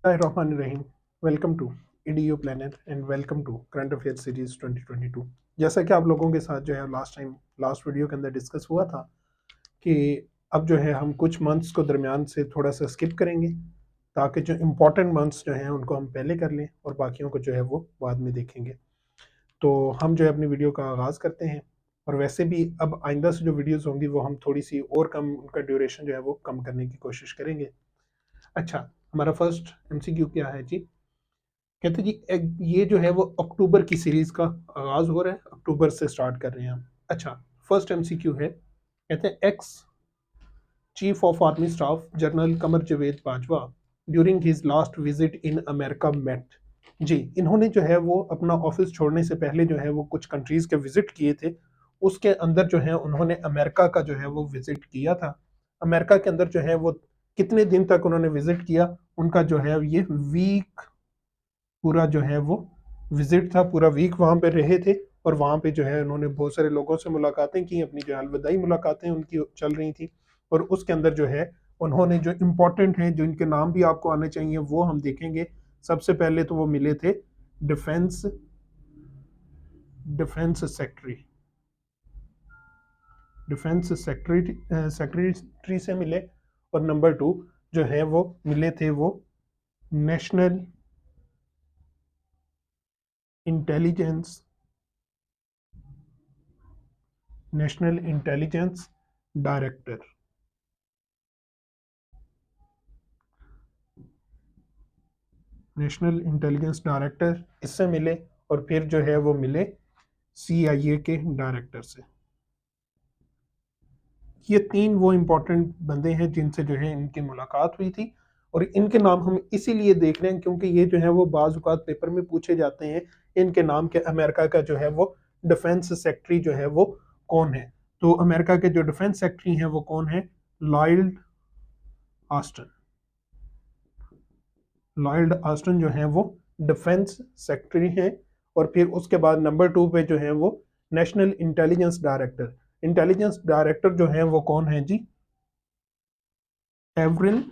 Bismillahirrahmanirrahim. Welcome to EDU Planner and welcome to Current Affairs Series 2022. जैसा कि आप लोगों के साथ जो है लास्ट वीडियो के अंदर डिस्कस हुआ था कि अब जो है हम कुछ मंथ्स को दरमियान से थोड़ा सा स्किप करेंगे ताकि जो इम्पोर्टेंट मंथ्स जो हैं उनको हम पहले कर लें और बाकियों को जो है वो बाद में देखेंगे। तो हम जो है अपनी वीडियो का आगाज़ करते हैं और वैसे भी अब आइंदा से जो वीडियोस होंगी वो हम थोड़ी सी और कम उनका ड्यूरेशन जो है वो कम करने की कोशिश करेंगे। अच्छा, हमारा फर्स्ट एमसीक्यू क्या है जी? कहते जी ये जो है वो अक्टूबर की सीरीज का आगाज हो रहा है, अक्टूबर से स्टार्ट कर रहे हैं हम। अच्छा, फर्स्ट एमसीक्यू है, कहते हैं ex chief of army staff general Qamar Javed Bajwa during his last visit in America met. जी, इन्होंने जो है वो अपना ऑफिस छोड़ने से पहले जो है वो कुछ कंट्रीज के विजिट किए थे। उसके अंदर जो है उन्होंने अमेरिका का जो है वो विजिट किया था। अमेरिका के अंदर जो है वो कितने दिन तक उन्होंने विजिट किया, उनका जो है ये वीक पूरा जो है वो विजिट था, पूरा वीक वहाँ पे रहे थे और वहाँ पे जो है उन्होंने बहुत सारे लोगों से मुलाकातें की, अपनी जो अलविदाई मुलाकातें उनकी चल रही थी। और उसके अंदर जो है उन्होंने जो इम्पोर्टेंट हैं, जो इनके नाम भी आपको आने चाहिए, वो हम देखेंगे। सबसे पहले तो वो मिले थे defence defence secretary defence secretary से मिले। और नंबर 2 जो है वो मिले थे वो national intelligence national intelligence director. National intelligence director इससे मिले और फिर जो है वो मिले CIA के डायरेक्टर से। ये 3 वो इम्पोर्टेंट बंदे हैं जिनसे जो है इनकी मुलाकात हुई थी। और इनके नाम हम इसीलिए देख रहे हैं क्योंकि ये जो है वो बाज़ औक़ात पेपर में पूछे जाते हैं। इनके नाम के अमेरिका का जो है वो डिफेंस सेक्रेटरी जो है वो कौन है। तो अमेरिका के जो डिफेंस सेक्रेटरी हैं वो कौन है? Lloyd Austin. लॉयड ऑस्टिन जो है वो डिफेंस सेक्रेटरी हैं। और फिर उसके बाद नंबर 2 पे जो है वो national intelligence director. Intelligence director जो है वो कौन है जी? Avril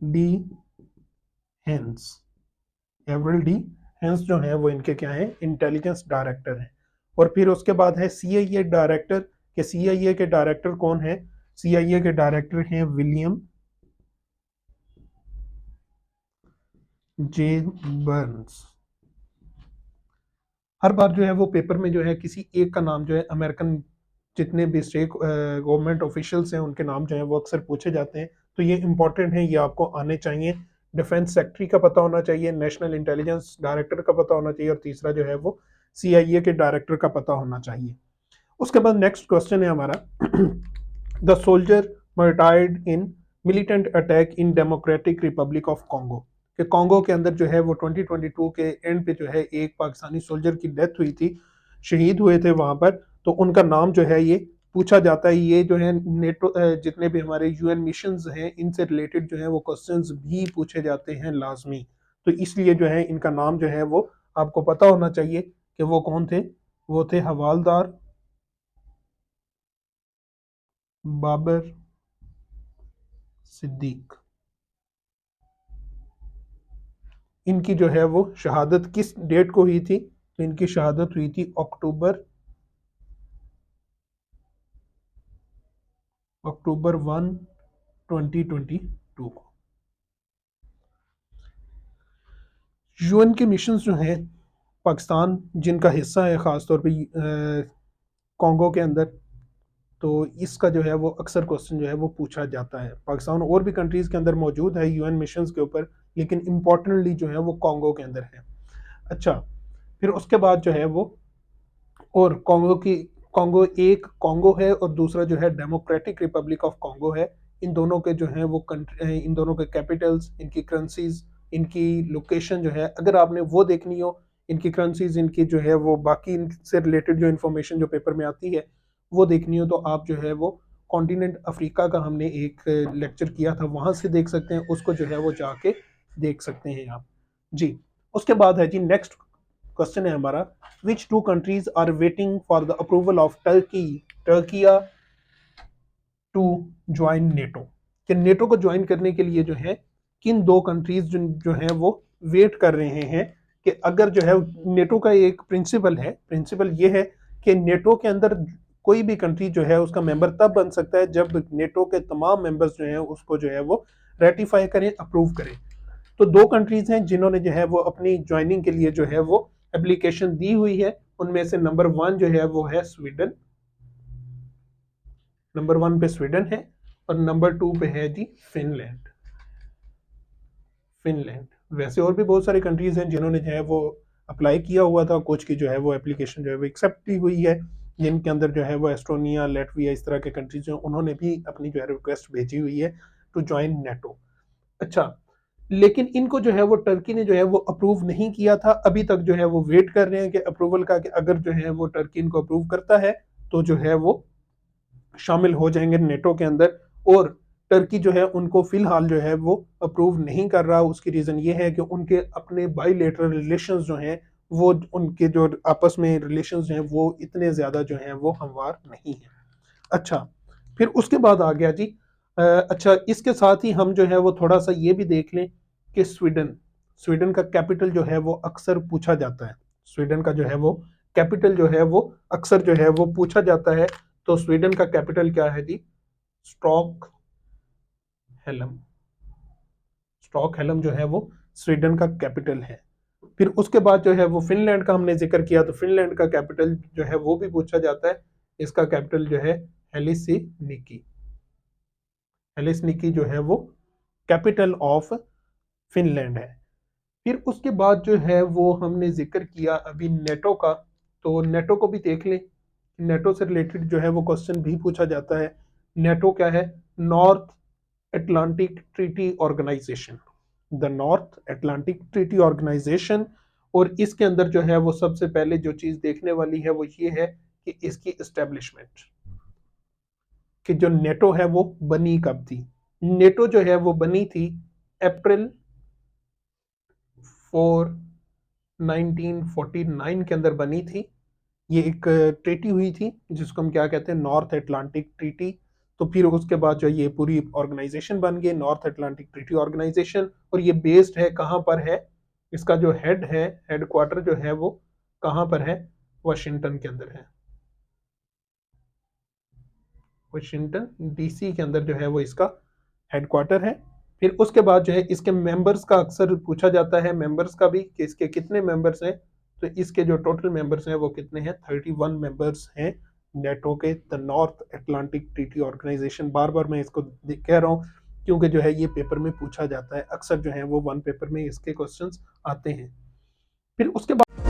D Haines. Avril D Haines जो है वो इनके क्या है? इंटेलिजेंस डायरेक्टर हैं। और फिर उसके बाद है CIA डायरेक्टर। के CIA के डायरेक्टर कौन है? CIA के डायरेक्टर हैं विलियम जे बर्न्स। हर बार जो है वो पेपर में जो है किसी एक का नाम जो है अमेरिकन जितने भी स्टेट गवर्नमेंट ऑफिशियल्स हैं उनके नाम जो है वो अक्सर पूछे जाते हैं। तो ये इंपॉर्टेंट है, ये आपको आने चाहिए। डिफेंस सेक्रेटरी का पता होना चाहिए, नेशनल इंटेलिजेंस डायरेक्टर का पता होना चाहिए और तीसरा जो है वो CIA के डायरेक्टर का पता होना चाहिए। उसके बाद नेक्स्ट क्वेश्चन है हमारा the soldier martyred in militant attack in Democratic Republic of Congo. कि कॉन्गो के अंदर जो है वो 2022 के एंड पे जो है एक पाकिस्तानी सोल्जर की डेथ हुई थी, शहीद हुए थे वहां पर। तो उनका नाम जो है ये पूछा जाता है। ये जो है नेटो जितने भी हमारे UN मिशंस हैं इनसे रिलेटेड जो है वो क्वेश्चंस भी पूछे जाते हैं लाजमी। तो इसलिए जो है इनका नाम जो है वो आपको पता होना चाहिए कि वो कौन थे। वो थे हवालदार बाबर सिद्दीक। इनकी जो है वो शहादत किस डेट को हुई थी? तो इनकी शहादत हुई थी अक्टूबर 1 2022 को। UN के मिशन जो हैं पाकिस्तान जिनका हिस्सा है ख़ासतौर पे कॉन्गो के अंदर, तो इसका जो है वो अक्सर क्वेश्चन जो है वो पूछा जाता है। पाकिस्तान और भी कंट्रीज़ के अंदर मौजूद है UN मिशंस के ऊपर, लेकिन इम्पोर्टेंटली जो है वो कॉन्गो के अंदर है। अच्छा, फिर उसके बाद जो है वो और कॉन्गो एक कॉन्गो है और दूसरा जो है डेमोक्रेटिक रिपब्लिक ऑफ कॉन्गो है। इन दोनों के जो है वो इन दोनों के कैपिटल्स, इनकी करेंसीज, इनकी लोकेशन जो है अगर आपने वो देखनी हो, इनकी करेंसीज, इनकी जो है वो बाकी इनसे रिलेटेड जो इन्फॉर्मेशन जो पेपर में आती है वो देखनी हो, तो आप जो है वो कॉन्टिनेंट अफ्रीका का हमने एक लेक्चर किया था, वहाँ से देख सकते हैं। उसको जो है वो जाके देख सकते हैं आप जी। उसके बाद है जी नेक्स्ट क्वेश्चन है हमारा which two countries are waiting for the approval of Turkiye to join NATO. कि नेटो को ज्वाइन करने के लिए जो है किन दो कंट्रीज जो है वो वेट कर रहे हैं कि अगर जो है नेटो का एक प्रिंसिपल ये है कि नेटो के अंदर कोई भी कंट्री जो है उसका मेंबर तब बन सकता है जब नेटो के तमाम मेंबर्स जो हैं उसको जो है वो रेटिफाई करें, अप्रूव करें। तो दो कंट्रीज हैं जिन्होंने जो है वो अपनी ज्वाइनिंग के लिए जो है वो एप्लीकेशन दी हुई है। उनमें से नंबर 1 जो है वो है स्वीडन, नंबर 1 पे स्वीडन है और नंबर 2 पे है जी फिनलैंड। फिनलैंड, वैसे और भी बहुत सारी कंट्रीज हैं जिन्होंने जो है वो अप्लाई किया हुआ था, कुछ की जो है वो एप्लीकेशन जो है वो एक्सेप्ट भी हुई है, जिनके अंदर जो है वो एस्टोनिया, लेटविया, इस तरह के कंट्रीज हैं, उन्होंने भी अपनी जो है रिक्वेस्ट भेजी हुई है टू ज्वाइन नेटो। अच्छा, लेकिन इनको जो है वो टर्की ने जो है वो अप्रूव नहीं किया था, अभी तक जो है वो वेट कर रहे हैं कि अप्रूवल का, कि अगर जो है वो टर्की इनको अप्रूव करता है तो जो है वो शामिल हो जाएंगे नेटो के अंदर। और टर्की जो है उनको फिलहाल जो है वो अप्रूव नहीं कर रहा। उसकी रीजन ये है कि उनके अपने बाइलेटरल रिलेशंस जो हैं वो, उनके जो आपस में रिलेशंस जो हैं वो इतने ज्यादा जो हैं वो हमवार नहीं है। अच्छा, फिर उसके बाद आ गया जी अच्छा, इसके साथ ही हम जो है वो थोड़ा सा ये भी देख लें कि स्वीडन, स्वीडन का कैपिटल जो है वो अक्सर पूछा जाता है। स्वीडन का जो है वो कैपिटल जो है वो अक्सर जो है वो पूछा जाता है। तो स्वीडन का कैपिटल क्या है जी? स्टॉक हेलम। स्टॉक हेलम जो है वो स्वीडन का कैपिटल है। फिर उसके बाद जो है वो फिनलैंड का हमने जिक्र किया, तो फिनलैंड का कैपिटल जो है वो भी पूछा जाता है। इसका कैपिटल जो है हेलिसिनिकी। हेलिसिनिकी जो है वो कैपिटल ऑफ फिनलैंड है। फिर उसके बाद जो है वो हमने जिक्र किया अभी नेटो का, तो नेटो को भी देख लें। नेटो से रिलेटेड जो है वो क्वेश्चन भी पूछा जाता है। नेटो क्या है? North Atlantic Treaty Organization, the North Atlantic Treaty Organization. और इसके अंदर जो है वो सबसे पहले जो चीज देखने वाली है वो ये है कि इसकी एस्टेब्लिशमेंट, कि जो नेटो है वो बनी कब थी। नेटो जो है वो बनी थी अप्रैल 4 1949 के अंदर बनी थी। ये एक ट्रीटी हुई थी जिसको हम क्या कहते हैं, नॉर्थ अटलांटिक ट्रीटी। तो फिर उसके बाद जो ये पूरी ऑर्गेनाइजेशन बन गई नॉर्थ अटलांटिक ट्रीटी ऑर्गेनाइजेशन। और ये बेस्ड है कहाँ पर है? इसका जो हेड है, हेडक्वार्टर जो है वो कहाँ पर है? वाशिंगटन के अंदर है। वाशिंगटन डीसी के अंदर जो है वो इसका हेडक्वार्टर है। फिर उसके बाद जो है इसके मेंबर्स का अक्सर पूछा जाता है, मेंबर्स का भी, कि इसके कितने मेंबर्स हैं। तो इसके जो टोटल मेंबर्स हैं वो कितने हैं? 31 मेंबर्स हैं नेटो के, the North Atlantic Treaty Organization. बार बार मैं इसको कह रहा हूँ क्योंकि जो है ये पेपर में पूछा जाता है, अक्सर जो है वो वन पेपर में इसके क्वेश्चंस आते हैं। फिर उसके बाद